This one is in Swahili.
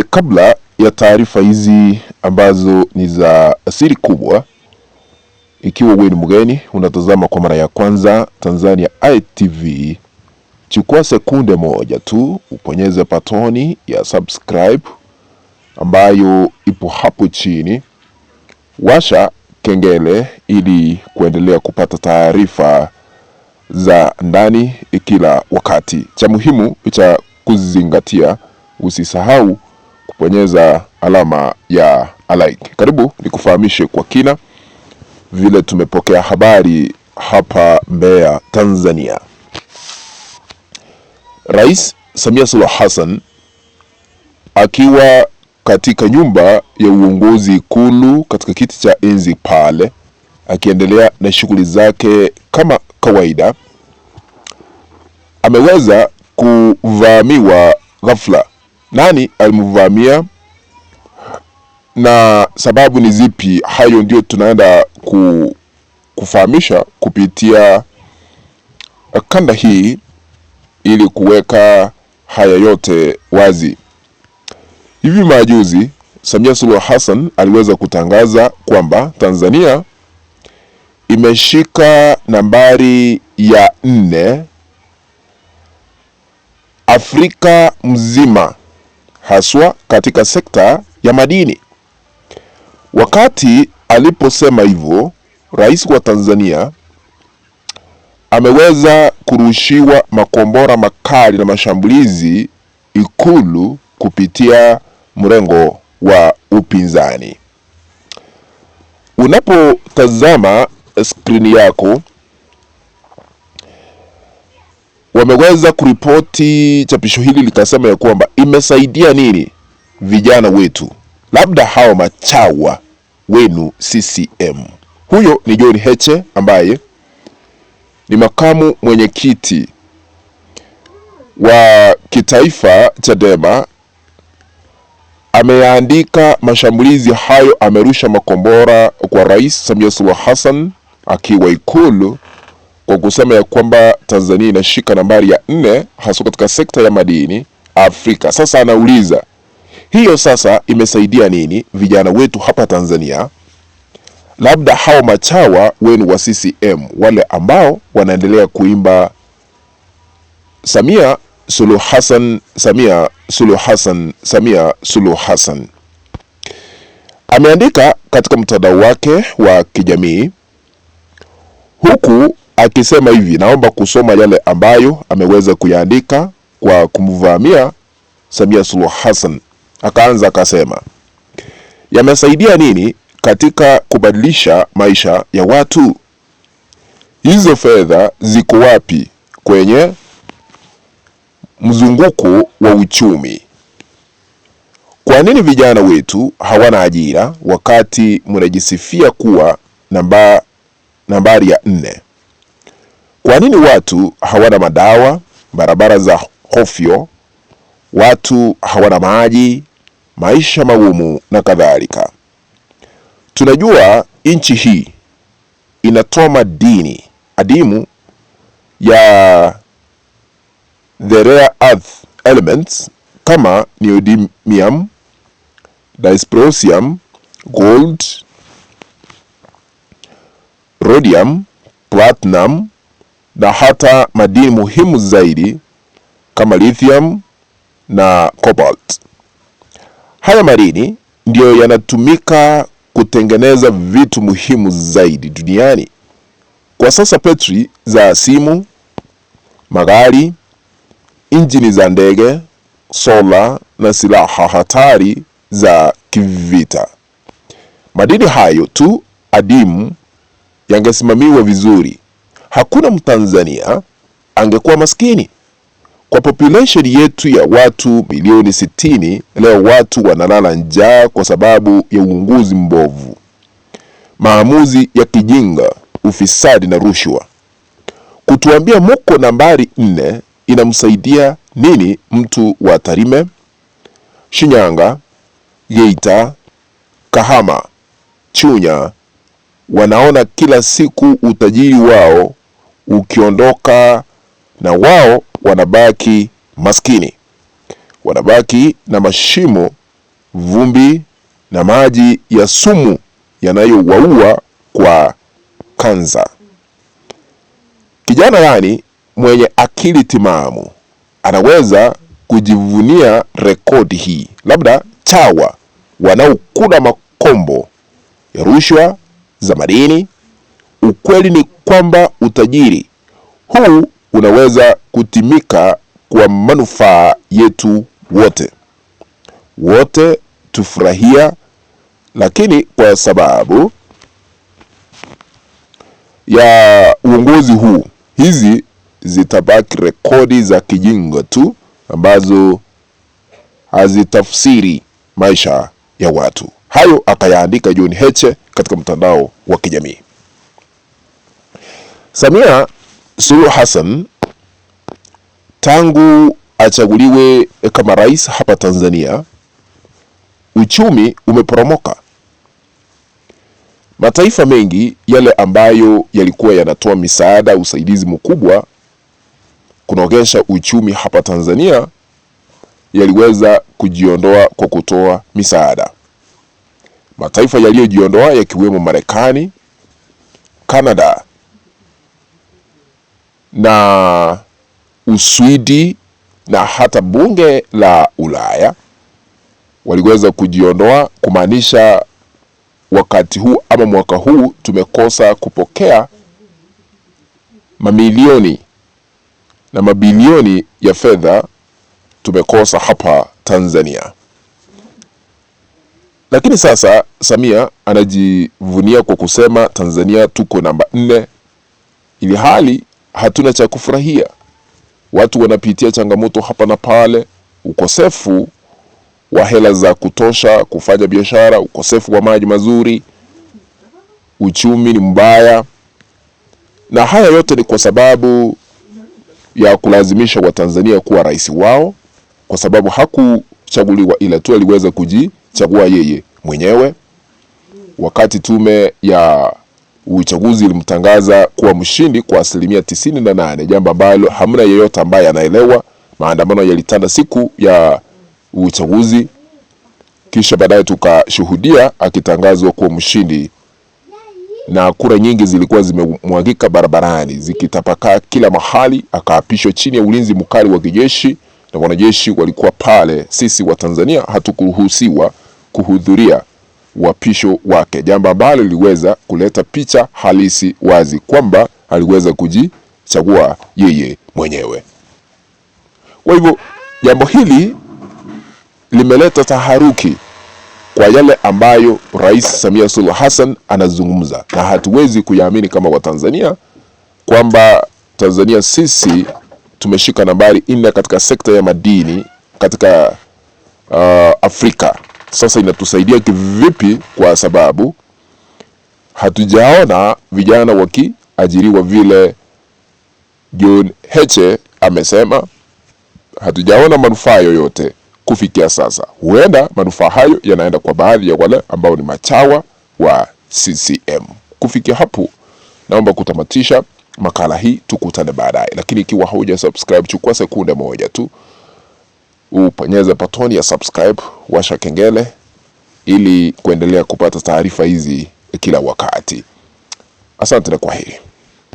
Kabla ya taarifa hizi ambazo ni za asili kubwa, ikiwa wewe ni mgeni unatazama kwa mara ya kwanza Tanzania ITV, chukua sekunde moja tu uponyeze patoni ya subscribe ambayo ipo hapo chini. Washa kengele ili kuendelea kupata taarifa za ndani kila wakati. Cha muhimu cha kuzingatia, usisahau kubonyeza alama ya like. Karibu nikufahamishe kwa kina vile tumepokea habari hapa Mbeya, Tanzania. Rais Samia Suluhu Hassan akiwa katika nyumba ya uongozi Ikulu katika kiti cha enzi pale, akiendelea na shughuli zake kama kawaida, ameweza kuvamiwa ghafla. Nani alimvamia na sababu ni zipi? Hayo ndio tunaenda kufahamisha kupitia kanda hii ili kuweka haya yote wazi. Hivi majuzi Samia Suluhu Hassan aliweza kutangaza kwamba Tanzania imeshika nambari ya 4 Afrika mzima, haswa katika sekta ya madini. Wakati aliposema hivyo, rais wa Tanzania ameweza kurushiwa makombora makali na mashambulizi Ikulu kupitia mrengo wa upinzani. Unapotazama skrini yako, wameweza kuripoti chapisho hili likasema ya kwamba imesaidia nini vijana wetu, labda hao machawa wenu CCM. Huyo ni John Heche ambaye ni makamu mwenyekiti wa kitaifa Chadema. Ameandika mashambulizi hayo, amerusha makombora kwa Rais Samia Suluhu Hassan akiwa Ikulu kwa kusema ya kwamba Tanzania inashika nambari ya 4 hasa katika sekta ya madini Afrika. Sasa anauliza, hiyo sasa imesaidia nini vijana wetu hapa Tanzania, labda hao machawa wenu wa CCM, wale ambao wanaendelea kuimba Samia Suluhu Hassan, Samia Suluhu Hassan, Samia Suluhu Hassan. Ameandika katika mtandao wake wa kijamii, huku akisema hivi, naomba kusoma yale ambayo ameweza kuyaandika kwa kumvamia Samia Suluhu Hassan. Akaanza akasema, yamesaidia nini katika kubadilisha maisha ya watu? Hizo fedha ziko wapi kwenye mzunguko wa uchumi? Kwa nini vijana wetu hawana ajira wakati mnajisifia kuwa nambari ya 4? Kwa nini watu hawana madawa, barabara za hofyo, watu hawana maji, maisha magumu na kadhalika? Tunajua nchi hii inatoa madini adimu ya the rare earth elements kama neodymium, dysprosium, gold, rhodium, platinum na hata madini muhimu zaidi kama lithium na cobalt. Haya madini ndio yanatumika kutengeneza vitu muhimu zaidi duniani. Kwa sasa petri za simu, magari, injini za ndege, sola na silaha hatari za kivita. Madini hayo tu adimu yangesimamiwa vizuri, hakuna Mtanzania angekuwa maskini. Kwa population yetu ya watu milioni 60, leo watu wanalala njaa kwa sababu ya uongozi mbovu, maamuzi ya kijinga, ufisadi na rushwa. Kutuambia muko nambari 4 inamsaidia nini mtu wa Tarime, Shinyanga, Geita, Kahama, Chunya? Wanaona kila siku utajiri wao ukiondoka na wao wanabaki maskini, wanabaki na mashimo vumbi na maji ya sumu yanayowaua kwa kansa. Kijana yani mwenye akili timamu anaweza kujivunia rekodi hii. Labda chawa wanaokula makombo ya rushwa za madini. Ukweli ni kwamba utajiri huu unaweza kutimika kwa manufaa yetu wote. Wote tufurahia, lakini kwa sababu ya uongozi huu, hizi zitabaki rekodi za kijinga tu ambazo hazitafsiri maisha ya watu. Hayo akayaandika John Heche katika mtandao wa kijamii. Samia Suluhu Hassan tangu achaguliwe kama rais hapa Tanzania, uchumi umeporomoka. Mataifa mengi yale ambayo yalikuwa yanatoa misaada, usaidizi mkubwa kunogesha uchumi hapa Tanzania, yaliweza kujiondoa kwa kutoa misaada. Mataifa yaliyojiondoa yakiwemo Marekani, Canada na Uswidi na hata bunge la Ulaya waliweza kujiondoa, kumaanisha wakati huu ama mwaka huu tumekosa kupokea mamilioni na mabilioni ya fedha, tumekosa hapa Tanzania. Lakini sasa Samia anajivunia kwa kusema Tanzania tuko namba 4, ili hali hatuna cha kufurahia. Watu wanapitia changamoto hapa na pale, ukosefu wa hela za kutosha kufanya biashara, ukosefu wa maji mazuri, uchumi ni mbaya, na haya yote ni kwa sababu ya kulazimisha Watanzania kuwa rais wao, kwa sababu hakuchaguliwa ila tu aliweza kujichagua yeye mwenyewe. Wakati tume ya uchaguzi ilimtangaza kuwa mshindi kwa 98%, jambo ambalo hamna yeyote ambaye anaelewa. Maandamano yalitanda siku ya uchaguzi, kisha baadaye tukashuhudia akitangazwa kuwa mshindi, na kura nyingi zilikuwa zimemwagika barabarani zikitapakaa kila mahali. Akaapishwa chini ya ulinzi mkali wa kijeshi na wanajeshi walikuwa pale. Sisi wa Tanzania hatukuruhusiwa kuhudhuria uapisho wake, jambo ambalo liliweza kuleta picha halisi wazi kwamba aliweza kujichagua yeye mwenyewe. Kwa hivyo jambo hili limeleta taharuki kwa yale ambayo Rais Samia Suluhu Hassan anazungumza, na hatuwezi kuyaamini kama Watanzania kwamba Tanzania sisi tumeshika nambari 4 katika sekta ya madini katika Afrika. Sasa inatusaidia kivipi? Kwa sababu hatujaona vijana wakiajiriwa vile John Heche amesema. Hatujaona manufaa yoyote kufikia sasa. Huenda manufaa hayo yanaenda kwa baadhi ya wale ambao ni machawa wa CCM. Kufikia hapo, naomba kutamatisha makala hii, tukutane baadaye. Lakini ikiwa hauja subscribe, chukua sekunde moja tu uponyeze button ya subscribe, washa kengele ili kuendelea kupata taarifa hizi kila wakati. Asante na kwaheri.